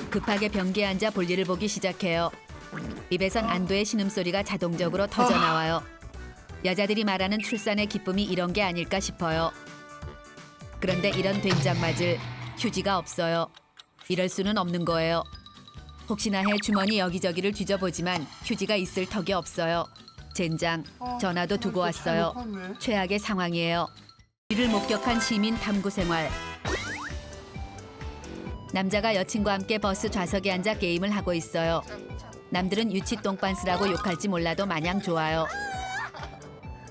급하게 변기에 앉아 볼일을 보기 시작해요. 입에선 안도의 신음소리가 자동적으로 터져 나와요. 여자들이 말하는 출산의 기쁨이 이런 게 아닐까 싶어요. 그런데 이런 된장맞을 휴지가 없어요. 이럴 수는 없는 거예요. 혹시나 해 주머니 여기저기를 뒤져보지만 휴지가 있을 턱이 없어요. 젠장, 전화도 두고 왔어요. 최악의 상황이에요. 이를 목격한 시민 탐구 생활. 남자가 여친과 함께 버스 좌석에 앉아 게임을 하고 있어요. 남들은 유치 똥빤스라고 욕할지 몰라도 마냥 좋아요.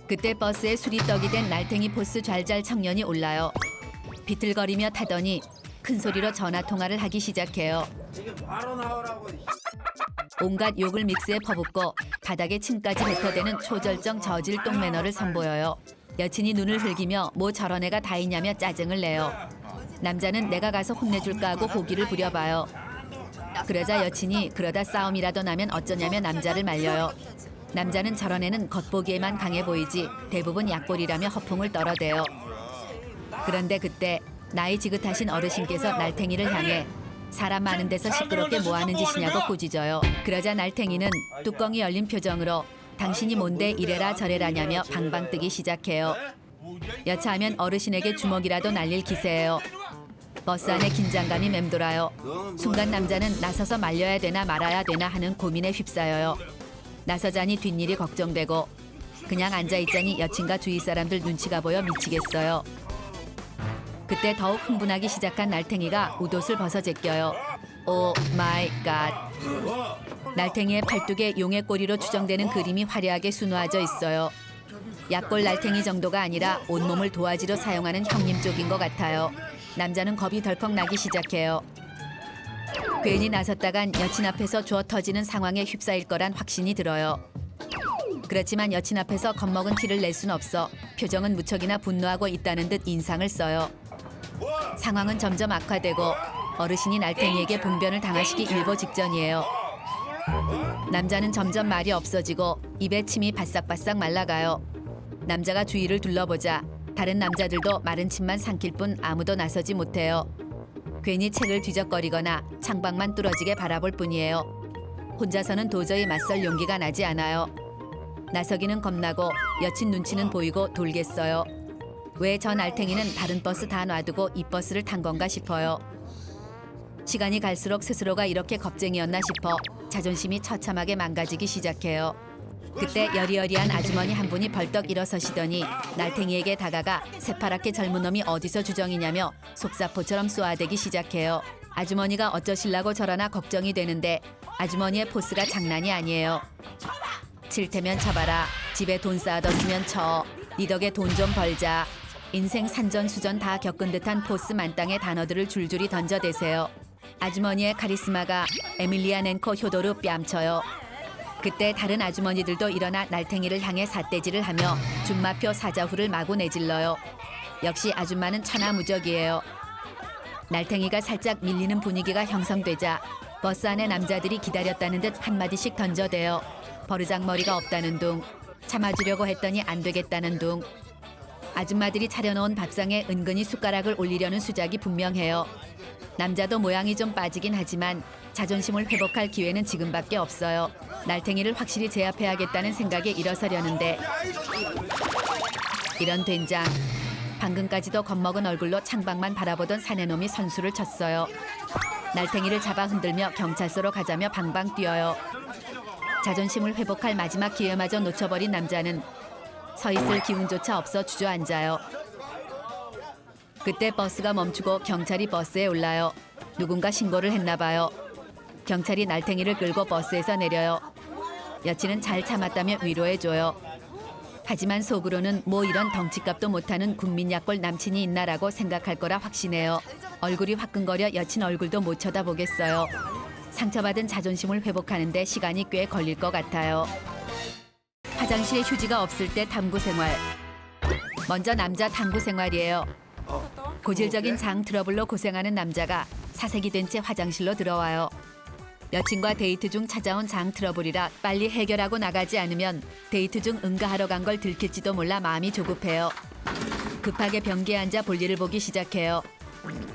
그때 버스에 술이 떡이 된 날탱이 포스 잘잘 청년이 올라요. 비틀거리며 타더니 큰 소리로 전화 통화를 하기 시작해요. 온갖 욕을 믹스에 퍼붓고 바닥에 침까지 뱉어대는 초절정 저질 똥 매너를 선보여요. 여친이 눈을 흘기며 뭐 저런 애가 다 있냐며 짜증을 내요. 남자는 내가 가서 혼내줄까 하고 호기를 부려봐요. 그러자 여친이 그러다 싸움이라도 나면 어쩌냐며 남자를 말려요. 남자는 저런 애는 겉보기에만 강해 보이지 대부분 약골이라며 허풍을 떨어대요. 그런데 그때 나이 지긋하신 어르신께서 날탱이를 향해 사람 많은 데서 시끄럽게 뭐하는 짓이냐고 꾸짖어요. 그러자 날탱이는 뚜껑이 열린 표정으로 당신이 뭔데 이래라 저래라냐며 방방 뜨기 시작해요. 여차하면 어르신에게 주먹이라도 날릴 기세예요. 버스 안에 긴장감이 맴돌아요. 순간 남자는 나서서 말려야 되나 말아야 되나 하는 고민에 휩싸여요. 나서자니 뒷일이 걱정되고 그냥 앉아있자니 여친과 주위 사람들 눈치가 보여 미치겠어요. 그때 더욱 흥분하기 시작한 날탱이가 웃옷을 벗어 제껴요. 오 마이 갓. 날탱이의 팔뚝에 용의 꼬리로 추정되는 그림이 화려하게 수놓아져 있어요. 약골 날탱이 정도가 아니라 온몸을 도화지로 사용하는 형님 쪽인 것 같아요. 남자는 겁이 덜컥 나기 시작해요. 괜히 나섰다간 여친 앞에서 주워 터지는 상황에 휩싸일 거란 확신이 들어요. 그렇지만 여친 앞에서 겁먹은 티를 낼 순 없어 표정은 무척이나 분노하고 있다는 듯 인상을 써요. 상황은 점점 악화되고 어르신이 날탱이에게 분변을 당하시기 일보 직전이에요. 남자는 점점 말이 없어지고 입에 침이 바싹바싹 말라가요. 남자가 주위를 둘러보자 다른 남자들도 마른 침만 삼킬 뿐 아무도 나서지 못해요. 괜히 책을 뒤적거리거나 창밖만 뚫어지게 바라볼 뿐이에요. 혼자서는 도저히 맞설 용기가 나지 않아요. 나서기는 겁나고 여친 눈치는 보이고 돌겠어요. 왜 저 날탱이는 다른 버스 다 놔두고 이 버스를 탄 건가 싶어요. 시간이 갈수록 스스로가 이렇게 겁쟁이였나 싶어 자존심이 처참하게 망가지기 시작해요. 그때 여리여리한 아주머니 한 분이 벌떡 일어서시더니 날탱이에게 다가가 새파랗게 젊은 놈이 어디서 주정이냐며 속사포처럼 쏘아대기 시작해요. 아주머니가 어쩌실라고 저러나 걱정이 되는데 아주머니의 포스가 장난이 아니에요. 칠 테면 쳐봐라. 집에 돈 쌓아뒀으면 쳐. 니 덕에 돈 좀 벌자. 인생 산전수전 다 겪은 듯한 포스 만땅의 단어들을 줄줄이 던져대세요. 아주머니의 카리스마가 에밀리아 넨코 효도로 뺨쳐요. 그때 다른 아주머니들도 일어나 날탱이를 향해 삿대질을 하며 준마표 사자후를 마구 내질러요. 역시 아줌마는 천하무적이에요. 날탱이가 살짝 밀리는 분위기가 형성되자 버스 안에 남자들이 기다렸다는 듯 한마디씩 던져대요. 버르장머리가 없다는 둥, 참아주려고 했더니 안 되겠다는 둥. 아줌마들이 차려놓은 밥상에 은근히 숟가락을 올리려는 수작이 분명해요. 남자도 모양이 좀 빠지긴 하지만 자존심을 회복할 기회는 지금밖에 없어요. 날탱이를 확실히 제압해야겠다는 생각에 일어서려는데 이런 된장. 방금까지도 겁먹은 얼굴로 창밖만 바라보던 사내놈이 선수를 쳤어요. 날탱이를 잡아 흔들며 경찰서로 가자며 방방 뛰어요. 자존심을 회복할 마지막 기회마저 놓쳐버린 남자는 서 있을 기운조차 없어 주저앉아요. 그때 버스가 멈추고 경찰이 버스에 올라요. 누군가 신고를 했나 봐요. 경찰이 날탱이를 끌고 버스에서 내려요. 여친은 잘 참았다며 위로해줘요. 하지만 속으로는 뭐 이런 덩치값도 못하는 국민약골 남친이 있나라고 생각할 거라 확신해요. 얼굴이 화끈거려 여친 얼굴도 못 쳐다보겠어요. 상처받은 자존심을 회복하는데 시간이 꽤 걸릴 것 같아요. 화장실에 휴지가 없을 때 탐구 생활. 먼저 남자 탐구 생활이에요. 고질적인 장 트러블로 고생하는 남자가 사색이 된 채 화장실로 들어와요. 여친과 데이트 중 찾아온 장 트러블이라 빨리 해결하고 나가지 않으면 데이트 중 응가하러 간 걸 들킬지도 몰라 마음이 조급해요. 급하게 변기에 앉아 볼일을 보기 시작해요.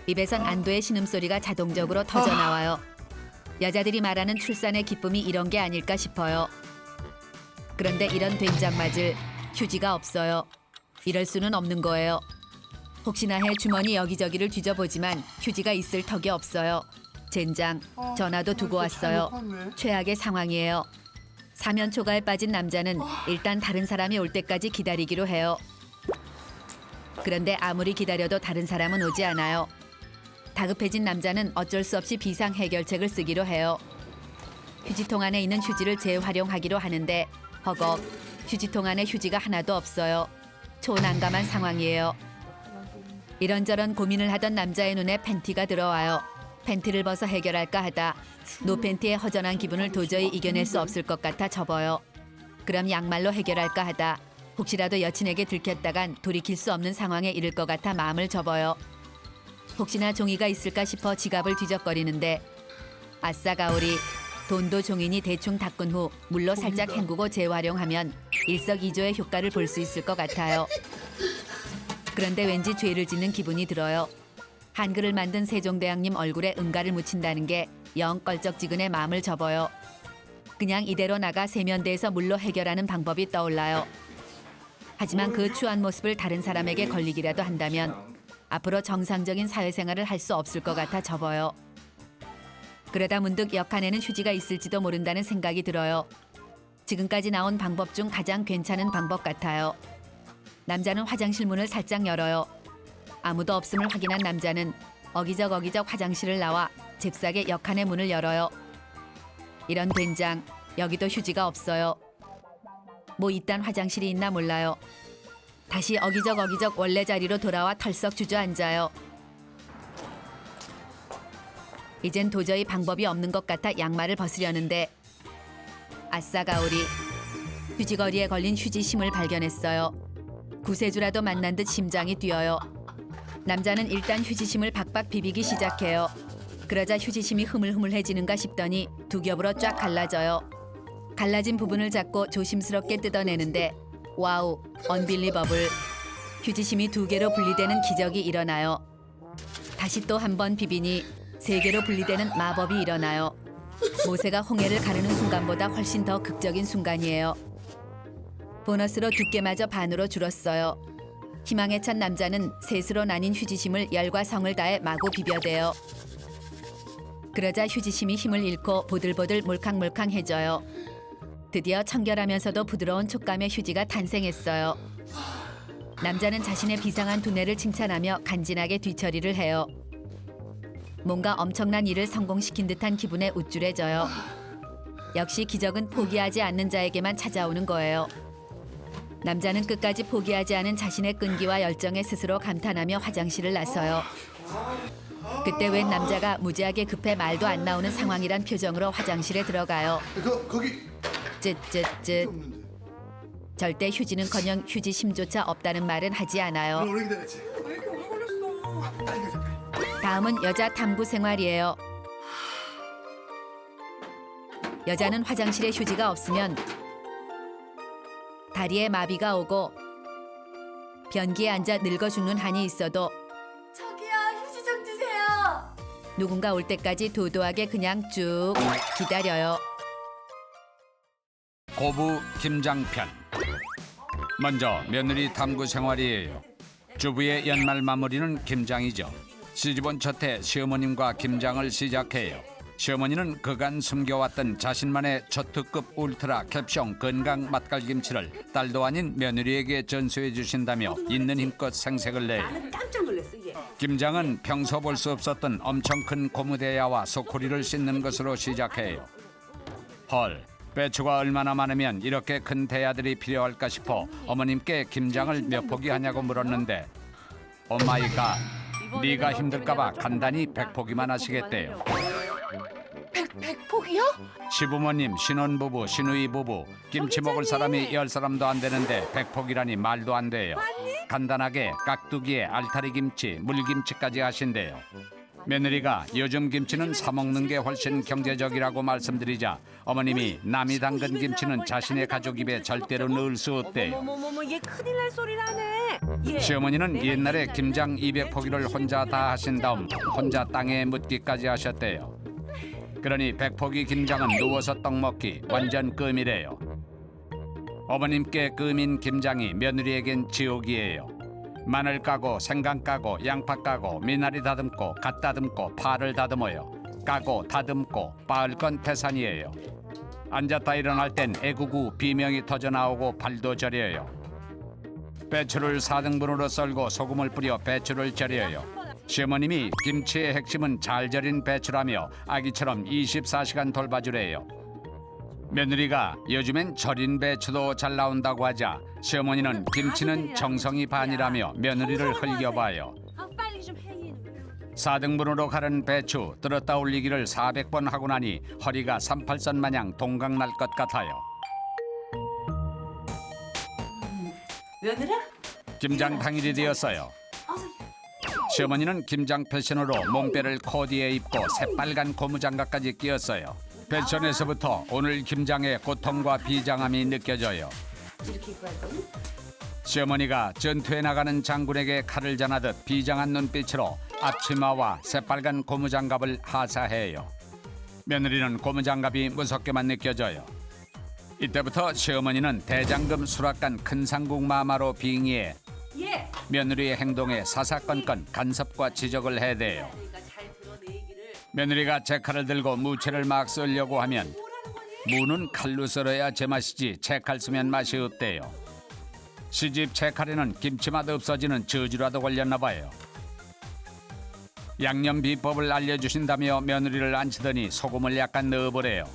입에선 안도의 신음소리가 자동적으로 터져 나와요. 여자들이 말하는 출산의 기쁨이 이런 게 아닐까 싶어요. 그런데 이런 된장 맞을 휴지가 없어요. 이럴 수는 없는 거예요. 혹시나 해 주머니 여기저기를 뒤져보지만 휴지가 있을 턱이 없어요. 젠장, 전화도 두고 왔어요. 최악의 상황이에요. 사면 초가에 빠진 남자는 일단 다른 사람이 올 때까지 기다리기로 해요. 그런데 아무리 기다려도 다른 사람은 오지 않아요. 다급해진 남자는 어쩔 수 없이 비상 해결책을 쓰기로 해요. 휴지통 안에 있는 휴지를 재활용하기로 하는데 허걱, 휴지통 안에 휴지가 하나도 없어요. 초난감한 상황이에요. 이런저런 고민을 하던 남자의 눈에 팬티가 들어와요. 팬티를 벗어 해결할까 하다 노팬티의 허전한 기분을 도저히 이겨낼 수 없을 것 같아 접어요. 그럼 양말로 해결할까 하다 혹시라도 여친에게 들켰다간 돌이킬 수 없는 상황에 이를 것 같아 마음을 접어요. 혹시나 종이가 있을까 싶어 지갑을 뒤적거리는데 아싸 가오리, 돈도 종이니 대충 닦은 후 물로 살짝 헹구고 재활용하면 일석이조의 효과를 볼 수 있을 것 같아요. 그런데 왠지 죄를 짓는 기분이 들어요. 한글을 만든 세종대왕님 얼굴에 응가를 묻힌다는 게 영 껄쩍지근해 마음을 접어요. 그냥 이대로 나가 세면대에서 물로 해결하는 방법이 떠올라요. 하지만 그 추한 모습을 다른 사람에게 걸리기라도 한다면 앞으로 정상적인 사회생활을 할 수 없을 것 같아 접어요. 그러다 문득 옆칸에는 휴지가 있을지도 모른다는 생각이 들어요. 지금까지 나온 방법 중 가장 괜찮은 방법 같아요. 남자는 화장실 문을 살짝 열어요. 아무도 없음을 확인한 남자는 어기적 화장실을 나와 잽싸게 옆칸의 문을 열어요. 이런 된장, 여기도 휴지가 없어요. 뭐 이딴 화장실이 있나 몰라요. 다시 어기적 원래 자리로 돌아와 털썩 주저앉아요. 이젠 도저히 방법이 없는 것 같아 양말을 벗으려는데 아싸 가오리, 휴지거리에 걸린 휴지심을 발견했어요. 구세주라도 만난 듯 심장이 뛰어요. 남자는 일단 휴지심을 박박 비비기 시작해요. 그러자 휴지심이 흐물흐물해지는가 싶더니 두 겹으로 쫙 갈라져요. 갈라진 부분을 잡고 조심스럽게 뜯어내는데 와우, 언빌리버블. 휴지심이 두 개로 분리되는 기적이 일어나요. 다시 또 한 번 비비니 세 개로 분리되는 마법이 일어나요. 모세가 홍해를 가르는 순간보다 훨씬 더 극적인 순간이에요. 보너스로 두께마저 반으로 줄었어요. 희망에 찬 남자는 셋으로 나뉜 휴지심을 열과 성을 다해 마구 비벼대요. 그러자 휴지심이 힘을 잃고 보들보들 몰캉몰캉해져요. 드디어 청결하면서도 부드러운 촉감의 휴지가 탄생했어요. 남자는 자신의 비상한 두뇌를 칭찬하며 간지나게 뒤처리를 해요. 뭔가 엄청난 일을 성공시킨 듯한 기분에 우쭐해져요. 역시 기적은 포기하지 않는 자에게만 찾아오는 거예요. 남자는 끝까지 포기하지 않은 자신의 끈기와 열정에 스스로 감탄하며 화장실을 나서요. 그때 웬 남자가 무지하게 급해 말도 안 나오는 상황이란 표정으로 화장실에 들어가요. 거기 쯧쯧쯧. 절대 휴지는커녕 휴지심조차 없다는 말은 하지 않아요. 오래 기다렸지. 왜 이렇게 오래 걸렸어? 다음은 여자 탐구 생활이에요. 여자는 화장실에 휴지가 없으면 다리에 마비가 오고 변기에 앉아 늙어 죽는 한이 있어도 저기요, 휴지 좀 주세요. 누군가 올 때까지 도도하게 그냥 쭉 기다려요. 고부 김장편. 먼저 며느리 탐구 생활이에요. 주부의 연말 마무리는 김장이죠. 시집온 첫 해 시어머님과 김장을 시작해요. 시어머니는 그간 숨겨왔던 자신만의 초특급 울트라 캡숑 건강 맛깔김치를 딸도 아닌 며느리에게 전수해 주신다며 있는 힘껏 생색을 내요. 나는 깜짝 놀랐어 이게. 김장은 평소 볼 수 없었던 엄청 큰 고무대야와 소쿠리를 씻는 것으로 시작해요. 헐, 배추가 얼마나 많으면 이렇게 큰 대야들이 필요할까 싶어 어머님께 김장을 몇 포기 하냐고 물었는데 오마이갓, 네가 힘들까봐 간단히 100포기만 하시겠대요. 100포기요? 시부모님, 신혼부부, 시누이부부 김치 먹을 사람이 10사람도 안 되는데 100포기라니 말도 안 돼요. 간단하게 깍두기에 알타리 김치, 물김치까지 하신대요. 며느리가 요즘 김치는 사 먹는 게 훨씬 경제적이라고 말씀드리자 어머님이 남이 담근 김치는 자신의 가족 입에 절대로 넣을 수 없대요. 어머머머머, 얘 큰일 날 소리라네. 얘. 시어머니는 내가 옛날에 옛날에 김장 200포기를 혼자 다 하신 다음 혼자 땅에 묻기까지 하셨대요. 그러니 백포기 김장은 누워서 떡 먹기 완전 끔이래요. 어머님께 끔인 김장이 며느리에겐 지옥이에요. 마늘 까고 생강 까고 양파 까고 미나리 다듬고 갓 다듬고 파를 다듬어요. 까고 다듬고 빻을 건 태산이에요. 앉았다 일어날 땐 애구구 비명이 터져 나오고 발도 저려요. 배추를 4등분으로 썰고 소금을 뿌려 배추를 절여요. 시어머님이 김치의 핵심은 잘 절인 배추라며 아기처럼 24시간 돌봐주래요. 며느리가 요즘엔 절인 배추도 잘 나온다고 하자 시어머니는 김치는 정성이 반이라며 며느리를 흘겨봐요. 아, 빨리 좀 해. 4등분으로 가른 배추 들었다 올리기를 400번 하고 나니 허리가 38선 마냥 동강 날 것 같아요. 며느라? 김장 당일이 되었어요. 시어머니는 김장 패션으로 몸빼를 코디에 입고 새빨간 고무장갑까지 끼었어요. 패션에서부터 오늘 김장의 고통과 비장함이 느껴져요. 이렇게 입고 할 거니? 시어머니가 전투에 나가는 장군에게 칼을 전하듯 비장한 눈빛으로 앞치마와 새빨간 고무장갑을 하사해요. 며느리는 고무장갑이 무섭게만 느껴져요. 이때부터 시어머니는 대장금 수락관 큰 상국 마마로 빙의해 예. 며느리의 행동에 사사건건 간섭과 지적을 해대요. 그러니까 잘 들어 내 얘기를. 며느리가 제 칼을 들고 무채를 막 썰려고 하면 무는 칼로 썰어야 제맛이지 채칼 쓰면 맛이 없대요. 시집 채칼에는 김치맛 없어지는 저주라도 걸렸나 봐요. 양념 비법을 알려주신다며 며느리를 앉히더니 소금을 약간 넣어보래요.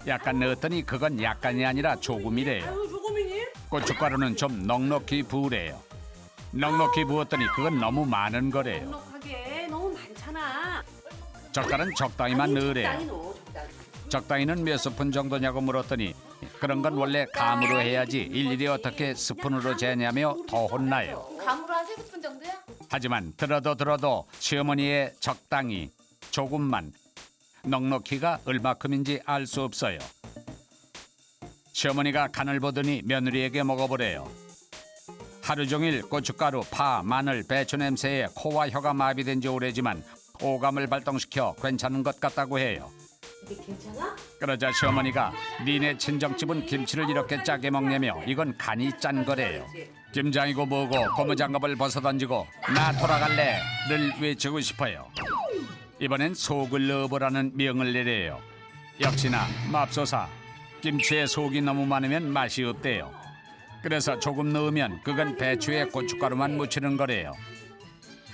약간 넣었더니 그건 약간이 아니라 조금이래요. 아유, 조금이니? 고춧가루는 좀 넉넉히 부으래요. 넉넉히 부었더니 그건 너무 많은 거래요. 넉넉하게 너무 많잖아. 젓갈은 적당히만 아니, 넣으래요. 적당히 넣어, 적당히. 적당히는 몇 스푼 정도냐고 물었더니 그런 건 원래 감으로 해야지 일일이 어떻게 스푼으로 재냐며 더 혼나요. 감으로 한 3스푼 정도야? 하지만 들어도 시어머니의 적당히 조금만 넉넉히가 얼마큼인지 알 수 없어요. 시어머니가 간을 보더니 며느리에게 먹어보래요. 하루 종일 고춧가루, 파, 마늘, 배추 냄새에 코와 혀가 마비된 지 오래지만 오감을 발동시켜 괜찮은 것 같다고 해요. 이게 괜찮아? 그러자 시어머니가 니네 친정집은 김치를 이렇게 짜게 먹냐며 이건 간이 짠 거래요. 김장이고 뭐고 고무장갑을 벗어던지고 나 돌아갈래를 외치고 싶어요. 이번엔 속을 넣어보라는 명을 내려요. 역시나 맙소사 김치에 속이 너무 많으면 맛이 없대요. 그래서 조금 넣으면 그건 배추에 고춧가루만 묻히는 거래요.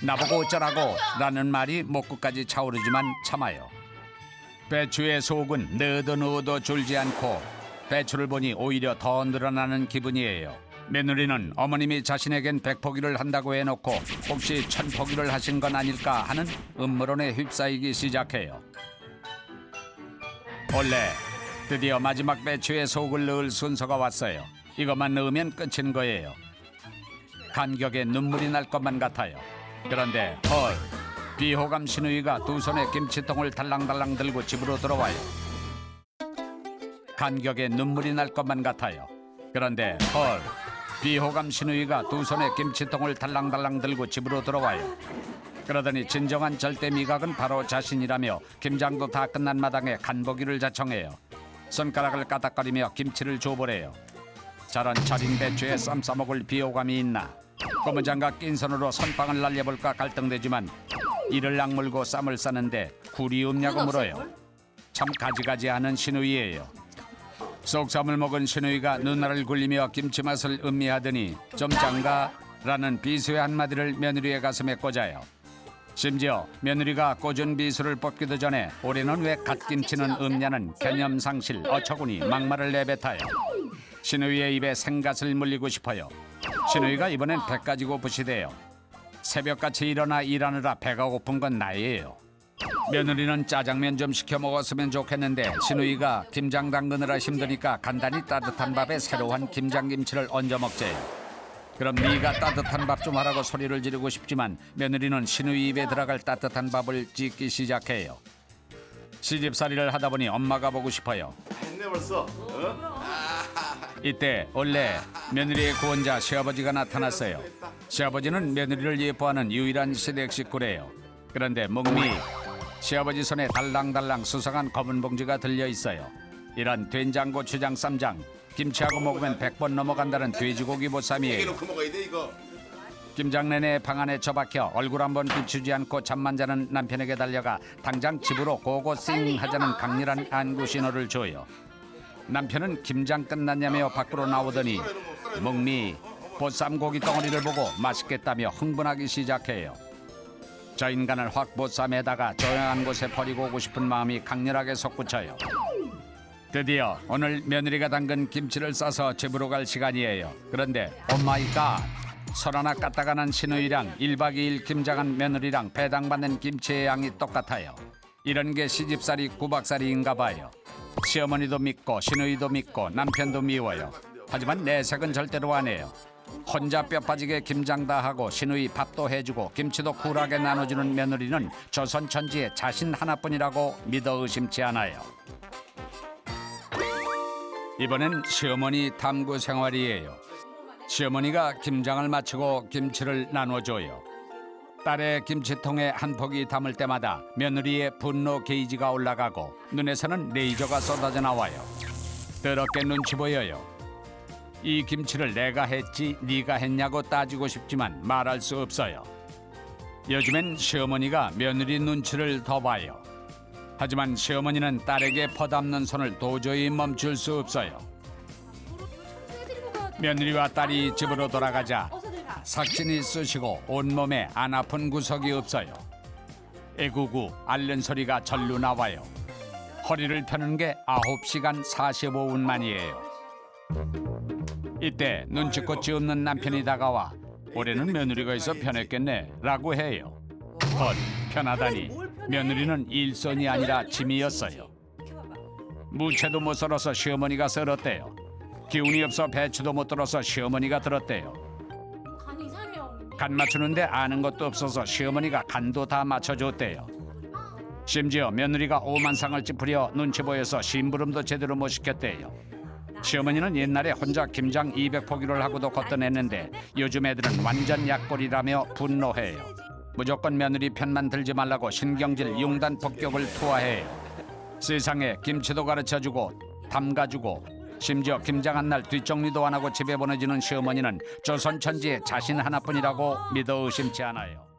나보고 어쩌라고 라는 말이 목구까지 차오르지만 참아요. 배추의 속은 넣어도 줄지 않고 배추를 보니 오히려 더 늘어나는 기분이에요. 며느리는 어머님이 자신에겐 백포기를 한다고 해놓고 혹시 천포기를 하신 건 아닐까 하는 음모론에 휩싸이기 시작해요. 원래 드디어 마지막 배추에 속을 넣을 순서가 왔어요. 이것만 넣으면 끝인 거예요. 감격에 눈물이 날 것만 같아요. 그런데 헐, 비호감 시누이가 두 손에 김치통을 달랑달랑 들고 집으로 들어와요. 감격에 눈물이 날 것만 같아요. 그런데 헐, 비호감 시누이가 두 손에 김치통을 달랑달랑 들고 집으로 들어와요. 그러더니 진정한 절대 미각은 바로 자신이라며 김장도 다 끝난 마당에 간보기를 자청해요. 손가락을 까닥거리며 김치를 줘보래요. 저런 절인 배추에 쌈 싸먹을 비호감이 있나. 고무장갑 낀 손으로 선빵을 날려볼까 갈등되지만 이를 악물고 쌈을 싸는데 굴이 없냐고 물어요. 참 가지가지하는 시누이예요. 쏙쌈을 먹은 시누이가 누나를 굴리며 김치 맛을 음미하더니 좀 짠가? 라는 비수의 한마디를 며느리의 가슴에 꽂아요. 심지어 며느리가 꽂은 비수를 뽑기도 전에 올해는 왜 갓김치는 없냐는 개념상실 어처구니 막말을 내뱉어요. 시누이의 입에 생갓을 물리고 싶어요. 시누이가 이번엔 배 가지고 부시대요. 새벽같이 일어나 일하느라 배가 고픈 건 나예요. 며느리는 짜장면 좀 시켜 먹었으면 좋겠는데 시누이가 김장 담그느라 힘드니까 간단히 따뜻한 밥에 새로운 김장김치를 얹어 먹재요. 그럼 네가 따뜻한 밥 좀 하라고 소리를 지르고 싶지만 며느리는 시누이 입에 들어갈 따뜻한 밥을 짓기 시작해요. 시집살이를 하다 보니 엄마가 보고 싶어요. 했네 벌써. 이때 원래 며느리의 구원자 시아버지가 나타났어요. 시아버지는 며느리를 예뻐하는 유일한 시댁 식구래요. 그런데 목미 시아버지 손에 달랑달랑 수상한 검은 봉지가 들려 있어요. 이런 된장, 고추장, 쌈장, 김치하고 먹으면 100번 넘어간다는 돼지고기 보쌈이에요. 놓고 먹어야 돼 이거. 김장내내 방 안에 처박혀 얼굴 한번 비추지 않고 잠만 자는 남편에게 달려가 당장 집으로 고고싱 하자는 강렬한 안구 신호를 줘요. 남편은 김장 끝났냐며 밖으로 나오더니 먹미 보쌈 고기 덩어리를 보고 맛있겠다며 흥분하기 시작해요. 저 인간을 확 보쌈에다가 조용한 곳에 버리고 오고 싶은 마음이 강렬하게 솟구쳐요. 드디어 오늘 며느리가 담근 김치를 싸서 집으로 갈 시간이에요. 그런데 오마이갓, 설 하나 깠다가 난 시누이랑 1박 2일 김장한 며느리랑 배당받는 김치의 양이 똑같아요. 이런 게 시집살이 구박살이인가 봐요. 시어머니도 믿고 시누이도 믿고 남편도 미워요. 하지만 내색은 절대로 안 해요. 혼자 뼈 빠지게 김장 다 하고 시누이 밥도 해주고 김치도 쿨하게 나눠주는 며느리는 조선 천지에 자신 하나뿐이라고 믿어 의심치 않아요. 이번엔 시어머니 탐구 생활이에요. 시어머니가 김장을 마치고 김치를 나눠줘요. 딸의 김치통에 한 포기 담을 때마다 며느리의 분노 게이지가 올라가고 눈에서는 레이저가 쏟아져 나와요. 더럽게 눈치 보여요. 이 김치를 내가 했지 네가 했냐고 따지고 싶지만 말할 수 없어요. 요즘엔 시어머니가 며느리 눈치를 더 봐요. 하지만 시어머니는 딸에게 퍼담는 손을 도저히 멈출 수 없어요. 며느리와 딸이 집으로 돌아가자 삭신이 쑤시고 온몸에 안 아픈 구석이 없어요. 에구구 앓는 소리가 절로 나와요. 허리를 펴는 게 9시간 45분 만이에요. 이때 눈치꽃이 없는 남편이 다가와 올해는 며느리가 있어 편했겠네 라고 해요. 헐, 편하다니. 며느리는 일손이 아니라 짐이었어요. 무채도 못 썰어서 시어머니가 썰었대요. 기운이 없어 배추도 못 들어서 시어머니가 들었대요. 간이 이상해요. 간 맞추는데 아는 것도 없어서 시어머니가 간도 다 맞춰줬대요. 심지어 며느리가 오만상을 찌푸려 눈치 보여서 심부름도 제대로 못 시켰대요. 시어머니는 옛날에 혼자 김장 200포기를 하고도 걷어냈는데 요즘 애들은 완전 약골이라며 분노해요. 무조건 며느리 편만 들지 말라고 신경질 융단 폭격을 투하해요. 세상에 김치도 가르쳐주고 담가주고 심지어 김장한 날 뒷정리도 안 하고 집에 보내주는 시어머니는 조선 천지에 자신 하나뿐이라고 믿어 의심치 않아요.